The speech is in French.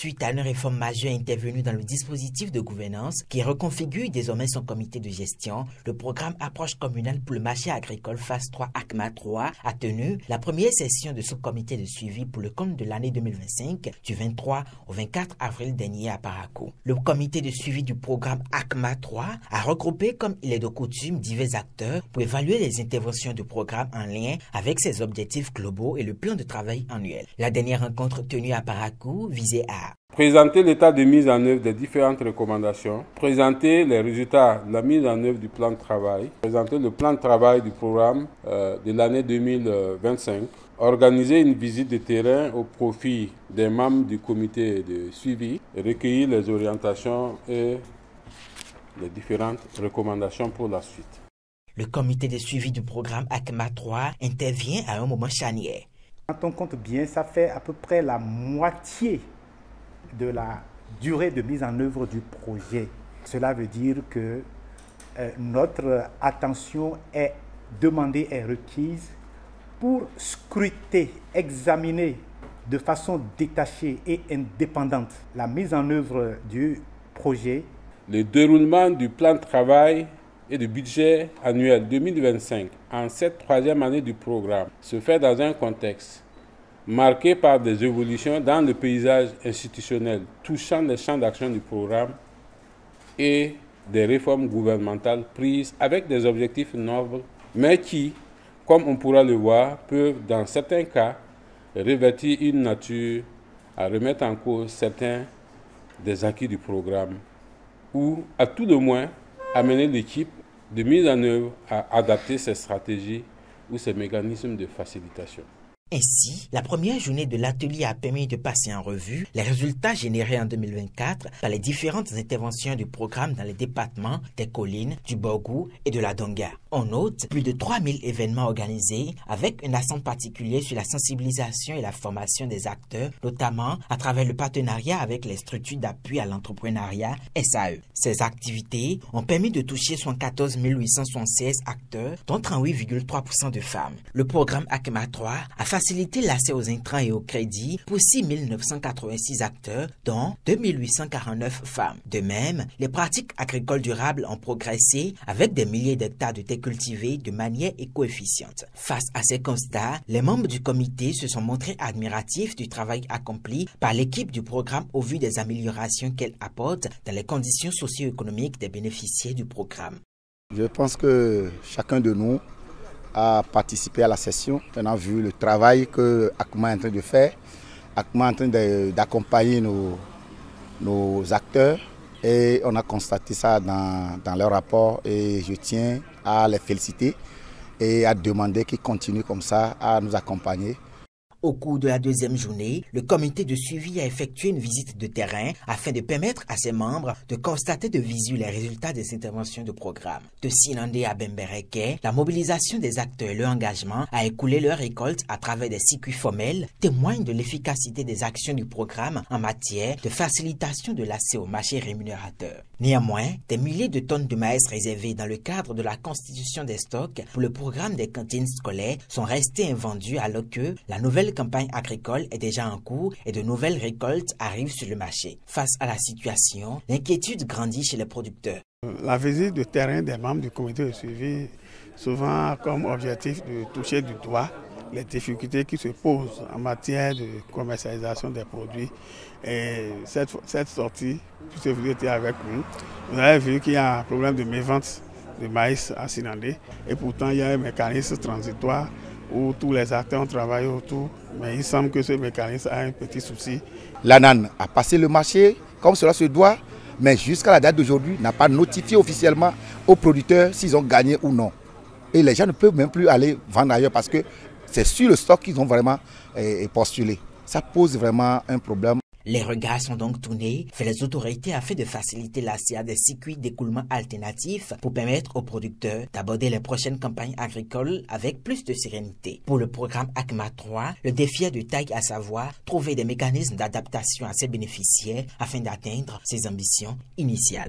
suite à une réforme majeure intervenue dans le dispositif de gouvernance qui reconfigure désormais son comité de gestion, le programme Approche communale pour le marché agricole phase 3 ACMA 3 a tenu la première session de son comité de suivi pour le compte de l'année 2025 du 23 au 24 avril dernier à Parakou. Le comité de suivi du programme ACMA 3 a regroupé, comme il est de coutume, divers acteurs pour évaluer les interventions du programme en lien avec ses objectifs globaux et le plan de travail annuel. La dernière rencontre tenue à Parakou visait à présenter l'état de mise en œuvre des différentes recommandations, présenter les résultats de la mise en œuvre du plan de travail, présenter le plan de travail du programme de l'année 2025, organiser une visite de terrain au profit des membres du comité de suivi, recueillir les orientations et les différentes recommandations pour la suite. Le comité de suivi du programme ACMA 3 intervient à un moment charnière. Quand on compte bien, ça fait à peu près la moitié de la durée de mise en œuvre du projet. Cela veut dire que notre attention est demandée et requise pour scruter, examiner de façon détachée et indépendante la mise en œuvre du projet. Le déroulement du plan de travail et du budget annuel 2025 en cette troisième année du programme se fait dans un contexte marqué par des évolutions dans le paysage institutionnel touchant les champs d'action du programme et des réformes gouvernementales prises avec des objectifs nobles, mais qui, comme on pourra le voir, peuvent dans certains cas revêtir une nature à remettre en cause certains des acquis du programme ou à tout le moins amener l'équipe de mise en œuvre à adapter ses stratégies ou ses mécanismes de facilitation. Ainsi, la première journée de l'atelier a permis de passer en revue les résultats générés en 2024 par les différentes interventions du programme dans les départements des collines, du Borgou et de la Donga. On note plus de 3000 événements organisés avec un accent particulier sur la sensibilisation et la formation des acteurs, notamment à travers le partenariat avec les structures d'appui à l'entrepreneuriat SAE. Ces activités ont permis de toucher 74 876 acteurs, dont 38,3% de femmes. Le programme ACMA 3 a faciliter l'accès aux intrants et au crédit pour 6 986 acteurs, dont 2 849 femmes. De même, les pratiques agricoles durables ont progressé avec des milliers d'hectares de terres cultivées de manière éco-efficiente. Face à ces constats, les membres du comité se sont montrés admiratifs du travail accompli par l'équipe du programme au vu des améliorations qu'elle apporte dans les conditions socio-économiques des bénéficiaires du programme. Je pense que chacun de nous a participé à la session. On a vu le travail que ACMA est en train de faire. ACMA est en train d'accompagner nos acteurs et on a constaté ça dans leur rapport et je tiens à les féliciter et à demander qu'ils continuent comme ça à nous accompagner. Au cours de la deuxième journée, le comité de suivi a effectué une visite de terrain afin de permettre à ses membres de constater de visu les résultats des interventions de programme. De Sinandé à Bembereke, la mobilisation des acteurs et leur engagement à écouler leur récolte à travers des circuits formels témoignent de l'efficacité des actions du programme en matière de facilitation de l'accès au marché rémunérateur. Néanmoins, des milliers de tonnes de maïs réservées dans le cadre de la constitution des stocks pour le programme des cantines scolaires sont restées invendues alors que la nouvelle campagne agricole est déjà en cours et de nouvelles récoltes arrivent sur le marché. Face à la situation, l'inquiétude grandit chez les producteurs. La visite de terrain des membres du comité de suivi souvent a comme objectif de toucher du doigt les difficultés qui se posent en matière de commercialisation des produits. Et cette sortie, puisque vous étiez avec nous, vous avez vu qu'il y a un problème de mévente de maïs à Sinandé et pourtant il y a un mécanisme transitoire où tous les acteurs ont travaillé autour, mais il semble que ce mécanisme a un petit souci. L'ANAN a passé le marché comme cela se doit, mais jusqu'à la date d'aujourd'hui n'a pas notifié officiellement aux producteurs s'ils ont gagné ou non. Et les gens ne peuvent même plus aller vendre ailleurs parce que c'est sur le stock qu'ils ont vraiment postulé. Ça pose vraiment un problème. Les regards sont donc tournés vers les autorités afin de faciliter l'accès à des circuits d'écoulement alternatifs pour permettre aux producteurs d'aborder les prochaines campagnes agricoles avec plus de sérénité. Pour le programme ACMA 3, le défi est de taille, à savoir trouver des mécanismes d'adaptation à ses bénéficiaires afin d'atteindre ses ambitions initiales.